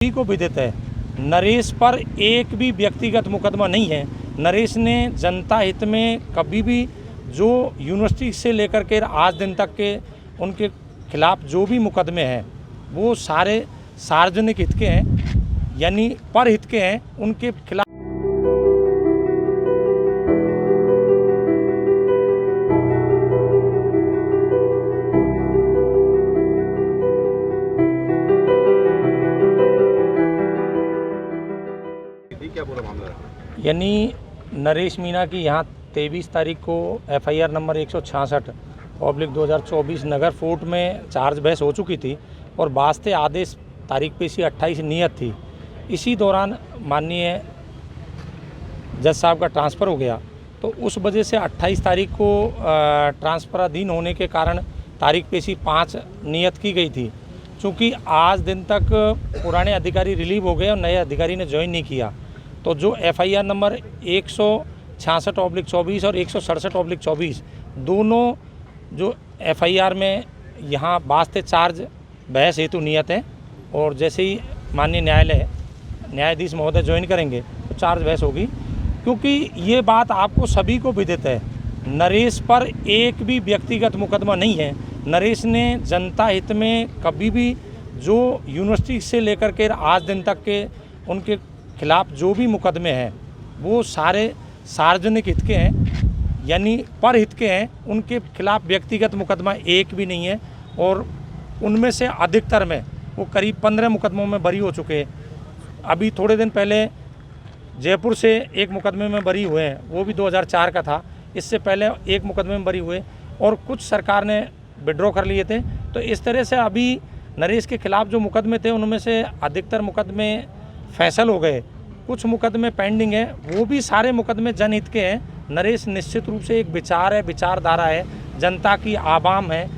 सभी को विदित है, नरेश पर एक भी व्यक्तिगत मुकदमा नहीं है। नरेश ने जनता हित में कभी भी जो यूनिवर्सिटी से लेकर के आज दिन तक के उनके खिलाफ जो भी मुकदमे हैं वो सारे सार्वजनिक हित के हैं, यानी पर हित के हैं। उनके खिलाफ क्या पूरा मामला है? यानी नरेश मीणा की यहाँ 23 तारीख को FIR नंबर 166/2024 नगर फोर्ट में चार्ज बहस हो चुकी थी और वास्ते आदेश तारीख पेशी 28 नियत थी। इसी दौरान माननीय जज साहब का ट्रांसफ़र हो गया, तो उस वजह से 28 तारीख को ट्रांसफ़र अधीन होने के कारण तारीख पेशी 5 नियत की गई थी। चूँकि आज दिन तक पुराने अधिकारी रिलीव हो गए और नए अधिकारी ने ज्वाइन नहीं किया, तो जो FIR नंबर 166/24 और 167/24 दोनों जो FIR में यहाँ वास्ते चार्ज बहस हेतु नियत है। और जैसे ही माननीय न्यायाधीश महोदय ज्वाइन करेंगे तो चार्ज बहस होगी, क्योंकि ये बात आपको सभी को विदित है, नरेश पर एक भी व्यक्तिगत मुकदमा नहीं है। नरेश ने जनता हित में कभी भी जो यूनिवर्सिटी से लेकर के आज दिन तक के उनके खिलाफ जो भी मुकदमे हैं वो सारे सार्वजनिक हित के हैं, यानी पर हित के हैं। उनके खिलाफ व्यक्तिगत मुकदमा एक भी नहीं है और उनमें से अधिकतर में वो करीब 15 मुकदमों में बरी हो चुके हैं। अभी थोड़े दिन पहले जयपुर से एक मुकदमे में बरी हुए हैं, वो भी 2004 का था। इससे पहले एक मुकदमे में बरी हुए और कुछ सरकार ने विड्रॉ कर लिए थे। तो इस तरह से अभी नरेश के खिलाफ जो मुकदमे थे उनमें से अधिकतर मुकदमे फैसल हो गए, कुछ मुकदमे पेंडिंग है, वो भी सारे मुकदमे जनहित के हैं। नरेश निश्चित रूप से एक विचार है, विचारधारा है, जनता की आवाम है।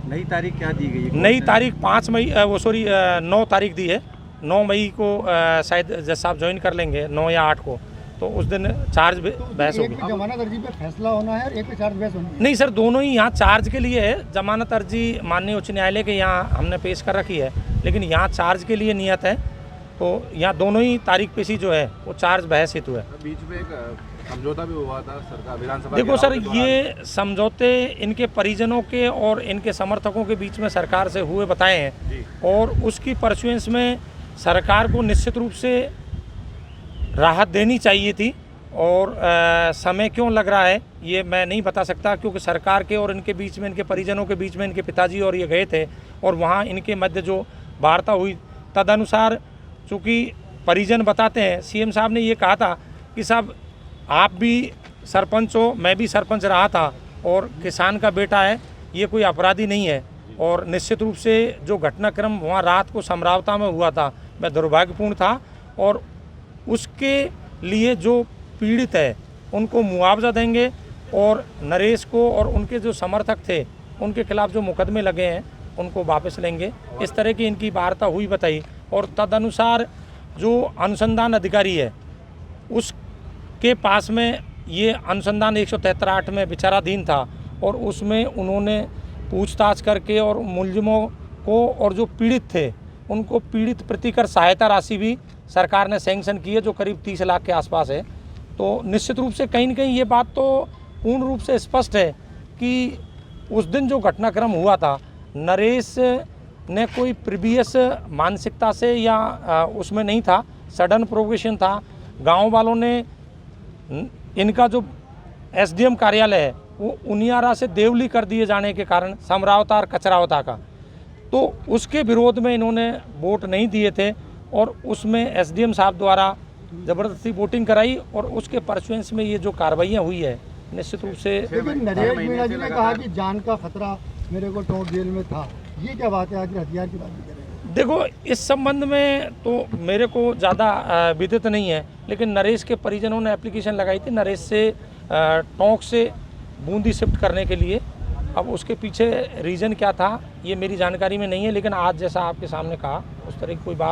नई तारीख क्या दी गई है? नई तारीख 9 तारीख दी है। 9 मई को शायद जज साहब ज्वाइन कर लेंगे, 9 या 8 को, तो उस दिन चार्ज बहस होगी। जमानत अर्जी पे फैसला होना है और एक पे चार्ज बहस होनी है? नहीं सर, दोनों ही यहाँ चार्ज के लिए है। जमानत अर्जी माननीय उच्च न्यायालय के यहाँ हमने पेश कर रखी है, लेकिन यहाँ चार्ज के लिए नियत है। तो यहाँ दोनों ही तारीख पेशी जो है वो चार्ज बहस हेतु है। बीच में एक समझौता भी हुआ था सरकार विधानसभा। देखो सर, ये समझौते इनके परिजनों के और इनके समर्थकों के बीच में सरकार से हुए बताए हैं, और उसकी परसुएंस में सरकार को निश्चित रूप से राहत देनी चाहिए थी। और समय क्यों लग रहा है ये मैं नहीं बता सकता, क्योंकि सरकार के और इनके बीच में, इनके परिजनों के बीच में इनके पिताजी और ये गए थे और वहाँ इनके मध्य जो वार्ता हुई तदनुसार, चूँकि परिजन बताते हैं, CM साहब ने ये कहा था कि साहब आप भी सरपंच हो, मैं भी सरपंच रहा था और किसान का बेटा है, ये कोई अपराधी नहीं है। और निश्चित रूप से जो घटनाक्रम वहाँ रात को समरावता में हुआ था वह दुर्भाग्यपूर्ण था, और उसके लिए जो पीड़ित है उनको मुआवजा देंगे और नरेश को और उनके जो समर्थक थे उनके खिलाफ जो मुकदमे लगे हैं उनको वापस लेंगे। इस तरह की इनकी वार्ता हुई बताई, और तदनुसार जो अनुसंधान अधिकारी है उसके पास में ये अनुसंधान 173(8) में विचाराधीन था, और उसमें उन्होंने पूछताछ करके और मुलजिमों को और जो पीड़ित थे उनको पीड़ित प्रतिकर सहायता राशि भी सरकार ने सैंक्शन की है, जो करीब 30 लाख के आसपास है। तो निश्चित रूप से कहीं न कहीं ये बात तो पूर्ण रूप से स्पष्ट है कि उस दिन जो घटनाक्रम हुआ था, नरेश ने कोई प्रीवियस मानसिकता से या उसमें नहीं था, सडन प्रोवोकेशन था। गांव वालों ने इनका जो SDM कार्यालय है वो उनियारा से देवली कर दिए जाने के कारण, समरावता और कचरावता का, तो उसके विरोध में इन्होंने वोट नहीं दिए थे और उसमें SDM साहब द्वारा ज़बरदस्ती वोटिंग कराई, और उसके परसुएंस में ये जो कार्रवाइयाँ हुई है निश्चित रूप से। लेकिन नरेश मीणा जी ने कहा कि जान का खतरा मेरे को टोंक जेल में था, ये क्या बात है? आखिर हथियार की बात भी करें। देखो, इस संबंध में तो मेरे को ज़्यादा विदित नहीं है, लेकिन नरेश के परिजनों ने एप्लीकेशन लगाई थी नरेश से टोंक से बूंदी शिफ्ट करने के लिए। अब उसके पीछे रीज़न क्या था ये मेरी जानकारी में नहीं है, लेकिन आज जैसा आपके सामने कहा उस तरह की कोई बात